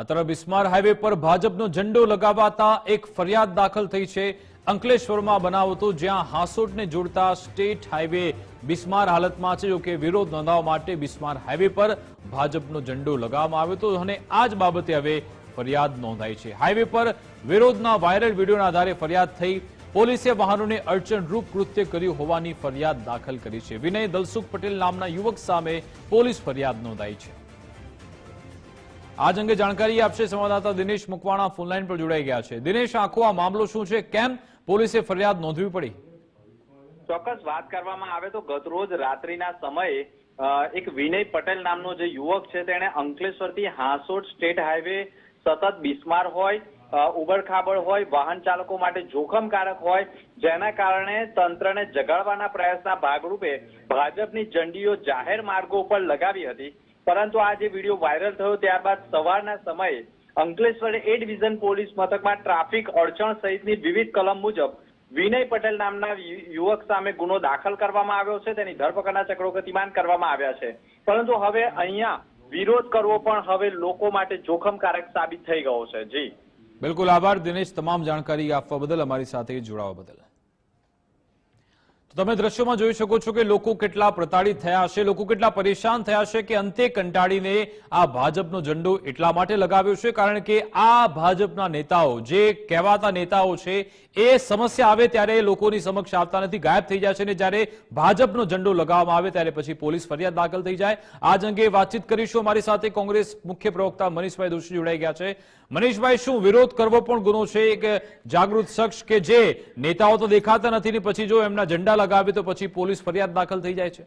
આ તરફ બિસ્માર હાઈવે પર ભાજપનો ઝંડો લગાવાતા એક ફરિયાદ દાખલ થઈ છે। અંકલેશ્વરમાં બનાવ હતો, જ્યાં હાંસોટને જોડતા સ્ટેટ હાઈવે બિસ્માર હાલતમાં છે। જોકે વિરોધ નોંધાવવા માટે બિસ્માર હાઈવે પર ભાજપનો ઝંડો લગાવવામાં આવ્યો હતો અને આ જ બાબતે હવે ફરિયાદ નોંધાઈ છે। હાઈવે પર વિરોધના વાયરલ વિડીયોના આધારે ફરિયાદ થઈ। પોલીસે વાહનોને અડચણરૂપ કૃત્ય કર્યું હોવાની ફરિયાદ દાખલ કરી છે। વિનય દલસુખ પટેલ નામના યુવક સામે પોલીસ ફરિયાદ નોંધાઈ છે। આજ અંગે જાણકારી આપશે સંવાદદાતા દિનેશ મકવાણા ફોનલાઈન પર જોડાઈ ગયા છે। દિનેશ, આખો આ મામલો શું છે, કેમ પોલીસે ફરિયાદ નોંધવી પડી? ચોક્કસ વાત કરવામાં આવે તો ગતરોજ રાત્રિના સમયે એક વિનય પટેલ નામનો જે યુવક છે તેણે અંકલેશ્વરથી હાંસોટ સ્ટેટ હાઈવે સતત બિસ્માર હોય, ઉબડખાબડ હોય, વાહન ચાલકો માટે જોખમકારક હોય, જેના કારણે તંત્રને જગાડવાના પ્રયાસના ભાગરૂપે ભાજપની ઝંડીઓ જાહેર માર્ગો પર લગાવી હતી। પરંતુ આ જે વિડીયો વાયરલ થયો ત્યારબાદ સવારના સમયે અંકલેશ્વર એ ડિવિઝન પોલીસ મથકમાં ટ્રાફિક અડચણ સહિતની વિવિધ કલમ મુજબ વિનય પટેલ નામના યુવક સામે ગુનો દાખલ કરવામાં આવ્યો છે। તેની ધરપકડના ચક્રો ગતિમાન કરવામાં આવ્યા છે। પરંતુ હવે અહીંયા વિરોધ કરવો પણ હવે લોકો માટે જોખમકારક સાબિત થઈ ગયો છે। જી બિલકુલ, આભાર દિનેશ, તમામ જાણકારી આપવા બદલ, અમારી સાથે જોડાવા બદલ। તો તમે દ્રશ્યોમાં જોઈ શકો છો કે લોકો કેટલા પ્રતાડિત થયા હશે, લોકો કેટલા પરેશાન થયા હશે કે અંતે કંટાળીને આ ભાજપનો ઝંડો એટલા માટે લગાવ્યો છે કારણ કે આ ભાજપના નેતાઓ, જે કહેવાતા નેતાઓ છે, એ સમસ્યા આવે ત્યારે લોકોની સમક્ષ આવતા નથી, ગાયબ થઈ જાય છે અને જ્યારે ભાજપનો ઝંડો લગાવવામાં આવે ત્યારે પછી પોલીસ ફરિયાદ દાખલ થઈ જાય। આજ અંગે વાતચીત કરીશું। અમારી સાથે કોંગ્રેસ મુખ્ય પ્રવક્તા મનીષભાઈ દોશી જોડાઈ ગયા છે। મનીષભાઈ, શું વિરોધ કરવો પણ ગુનો છે? એક જાગૃત શખ્સ કે જે નેતાઓ તો દેખાતા નથી ને પછી જો એમના ઝંડા લગાવે તો પછી પોલીસ ફરિયાદ દાખલ થઈ જાય છે?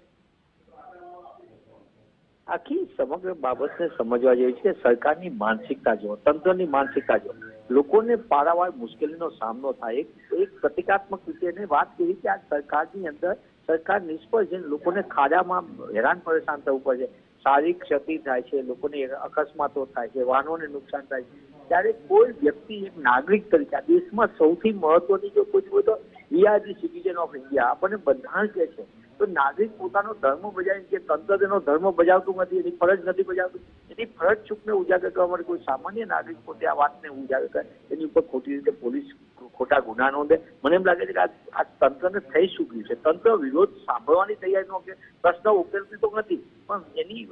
આખી સમગ્ર બાબતને સમજવા જેવી છે। સરકારની માનસિકતા જો, તંત્રની માનસિકતા જો, લોકોને પારાવાર મુશ્કેલીનો સામનો થાય। એક પ્રતિકાત્મક રીતે વાત કરી કે આ સરકારની અંદર સરકાર નિષ્ફળ છે, લોકોને ખાડામાં હેરાન પરેશાન થવું પડે છે, શારીરિક ક્ષતિ થાય છે, લોકોને અકસ્માતો થાય છે, વાહનોને નુકસાન થાય છે। ત્યારે કોઈ વ્યક્તિ એક નાગરિક તરીકે આ દેશમાં સૌથી મહત્વની જો કોઈ હોય તો we are the citizen of India, આપણને બંધારણ કહે છે તો નાગરિક પોતાનો ધર્મ બજાવી, જે તંત્ર તેનો ધર્મ બજાવતું નથી, એની ફરજ નથી બજાવતું, એની ફરજ ચૂકને ઉજાગર કરવા માટે કોઈ સામાન્ય નાગરિક પોતે આ વાતને ઉજાગર કરે, એની ઉપર ખોટી રીતે પોલીસ ખોટા ગુના નોંધે। મને એમ લાગે છે કે આ તંત્રને થઈ ચૂક્યું છે। તંત્ર વિરોધ સાંભળવાની તૈયારી નો, પ્રશ્ન ઉકેલતી તો નથી, પણ એની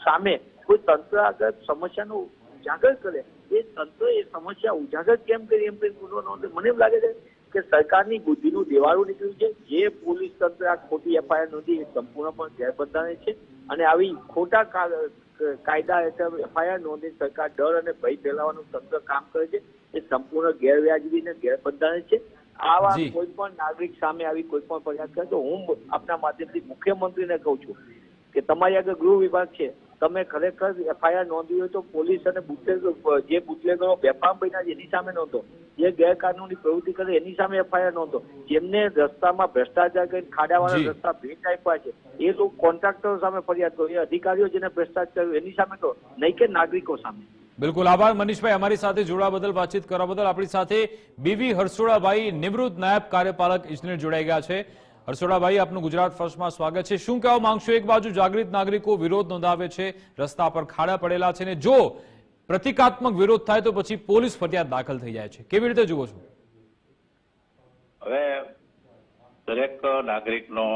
સામે કોઈ તંત્ર આગળ સમસ્યાનો ઉજાગર કરે, એ તંત્ર એ સમસ્યા ઉજાગર કેમ કરી એમ કઈ ગુનો નોંધે। મને એમ લાગે છે કે સરકારની બુદ્ધિનું દેવાળું નીકળ્યું છે। જે પોલીસ તંત્ર આ ખોટી એફઆઈઆર નોંધી એ સંપૂર્ણપણે ગેરબંધારણીય છે અને આવી ખોટા કાયદા હેઠળ એફઆઈઆર નોંધી સરકાર ડર અને ભય ફેલાવવાનું તંત્ર કામ કરે છે, એ સંપૂર્ણ ગેરવ્યાજબી ને ગેરબંધારણીય છે। આવા કોઈ પણ નાગરિક સામે આવી કોઈ પણ ફરિયાદ કરે તો હું આપના માધ્યમથી મુખ્યમંત્રીને કહું છું કે તમારી આગળ ગૃહ વિભાગ છે, તમે ખરેખર એફઆઈઆર નોંધવી હોય તો પોલીસ અને જે બુટલેગરો બેફામ બન્યા છે એની સામે નોંધો, જે ગેરકાનૂની પ્રવૃત્તિ કરે એની સામે એફઆઈઆર નોંધો, જેમને રસ્તામાં ભ્રષ્ટાચાર કરી ખાડાવાળા રસ્તા ભેટ આપ્યા છે એ લોકો કોન્ટ્રાક્ટરો સામે ફરિયાદ કરો, એ અધિકારીઓ જેને ભ્રષ્ટાચાર એની સામે કરો, નહીં કે નાગરિકો સામે। બિલકુલ, આભાર મનીષભાઈ, અમારી સાથે જોડાવા બદલ, વાતચીત કરવા બદલ। આપણી સાથે બીવી હરસોડાભાઈ, નિવૃત્ત નાયબ કાર્યપાલક ઇજનેર જોડાઈ ગયા છે। હરસોડાભાઈ, આપનું ગુજરાત ફર્સ્ટમાં સ્વાગત છે। શું કહેવા માંગશો? એક બાજુ જાગૃત નાગરિકો વિરોધ નોંધાવે છે, રસ્તા પર ખાડા પડેલા છે ને જો પ્રતિકાત્મક વિરોધ થાય તો પછી પોલીસ ફરિયાદ દાખલ થઈ જાય છે, કેવી રીતે જુઓ છો? હવે દરેક નાગરિકનો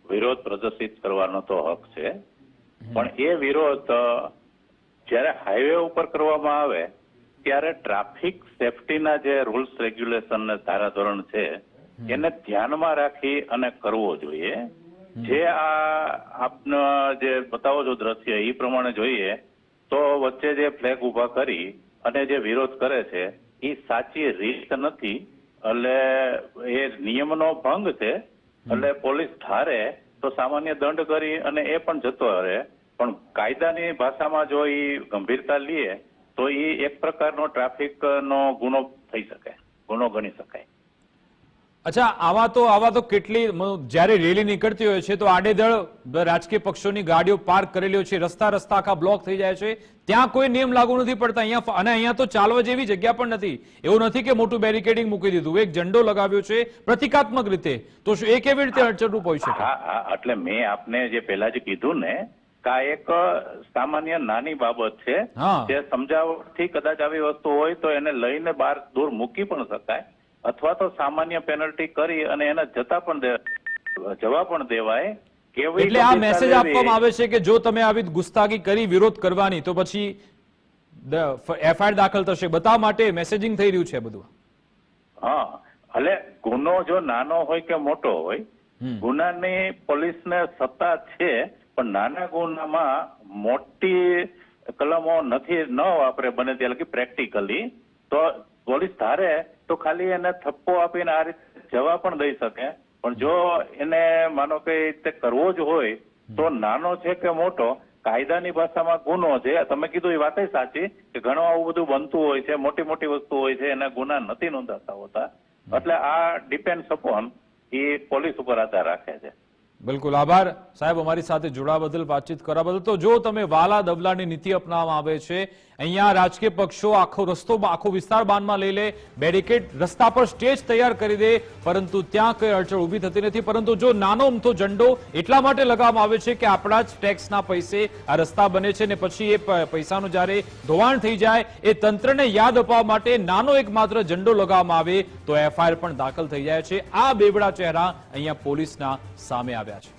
વિરોધ પ્રદર્શિત કરવાનો તો હક છે, પણ એ વિરોધ જ્યારે હાઈવે ઉપર કરવામાં આવે ત્યારે ટ્રાફિક સેફટીના જે રૂલ્સ રેગ્યુલેશન ને ધારાધોરણ છે એને ધ્યાનમાં રાખી અને કરવો જોઈએ। જે આપને જે બતાવો છો દ્રશ્ય એ પ્રમાણે જોઈએ તો વચ્ચે જે ફ્લેગ ઉભા કરી અને જે વિરોધ કરે છે એ સાચી રીત નથી, એટલે એ નિયમનો ભંગ છે। એટલે પોલીસ ધારે તો સામાન્ય દંડ કરી અને એ પણ જતો રહે, પણ કાયદાની ભાષામાં જો એ ગંભીરતા લે તો એ એક પ્રકારનો ટ્રાફિકનો ગુનો થઈ શકે, ગુનો ગણી શકાય। અચ્છા, આવા તો કેટલી, જ્યારે રેલી નીકળતી હોય છે તો આડેધડ રાજકીય પક્ષોની ગાડીઓ પાર્ક કરેલી હોય છે, રસ્તા આખા બ્લોક થઈ જાય છે, ત્યાં કોઈ નિયમ લાગુ નથી પડતા અહીંયા, અને અહીંયા તો ચાલવા જેવી જગ્યા પણ નથી। એવું નથી કે મોટું બેરિકેડિંગ મૂકી દીધું, એક ઝંડો લગાવ્યો છે પ્રતિકાત્મક રીતે, તો શું એ કેવી રીતે અડચણરૂપ હોઈ શકે? હા, એટલે મેં આપને જે પહેલા જ કીધું ને કે આ એક સામાન્ય નાની બાબત છે, હા. જે સમજાવટથી કદાચ આવી વસ્તુ હોય તો એને લઈને બહાર દૂર મૂકી પણ શકાય, અથવા તો સામાન્ય પેનલ્ટી કરી અને એને જવા પણ દેવાય. કેવી એટલે આ ગંભીરતા મેસેજ લેવી? આપવામાં આવે છે કે જો તમે આવી ગુસ્તાખી કરી વિરોધ કરવાની તો પછી એફઆઈઆર દાખલ થશે, બતાવવા માટે મેસેજિંગ થઈ રહ્યું છે બધું. હા, એટલે ગુનો જો નાનો હોય કે મોટો હોય, ગુનાની પોલીસને સત્તા છે, પણ નાના ગુનામાં મોટી કલમો ન વાપરે બને ત્યાં લગી પ્રેક્ટિકલી. તો પોલીસ ધારે તો ખાલી એને થપ્પો આપીને આ રીતે જવા પણ દઈ શકે, પણ જો એને માનો કે તે કરવો જ હોય તો નાનો છે કે મોટો, કાયદાની ભાષામાં ગુનો છે. તમે કીધું એ વાત સાચી કે ઘણું આવું બધું બનતું હોય છે, મોટી મોટી વસ્તુ હોય છે, એના ગુના નથી નોંધાતા હોતા. એટલે આ ડિપેન્ડ્સ અપોન એ પોલીસ ઉપર આધાર રાખે છે. બિલકુલ, આભાર સાહેબ અમારી સાથે જોડાવા બદલ, વાતચીત કરવા બદલ. તો જો તમે વાલા દવલાની નીતિ અપનાવવામાં આવે છે, અહીંયા રાજકીય પક્ષો આખો વિસ્તાર બાનમાં લઈ લે, બેરિકેડ રસ્તા પર સ્ટેજ તૈયાર કરી દે, પરંતુ ત્યાં કઈ અડચણ ઊભી થતી નથી. પરંતુ જો નાનો અમથો ઝંડો એટલા માટે લગાવવામાં આવે છે કે આપણા જ ટેક્સના પૈસે આ રસ્તા બને છે, ને પછી એ પૈસાનું જ્યારે ધોવાણ થઈ જાય એ તંત્રને યાદ અપાવવા માટે નાનો એક માત્ર ઝંડો લગાવવામાં આવે તો એફઆઈઆર પણ દાખલ થઈ જાય છે. આ બેવડા ચહેરા અહીંયા પોલીસના સામે આવ્યા છે.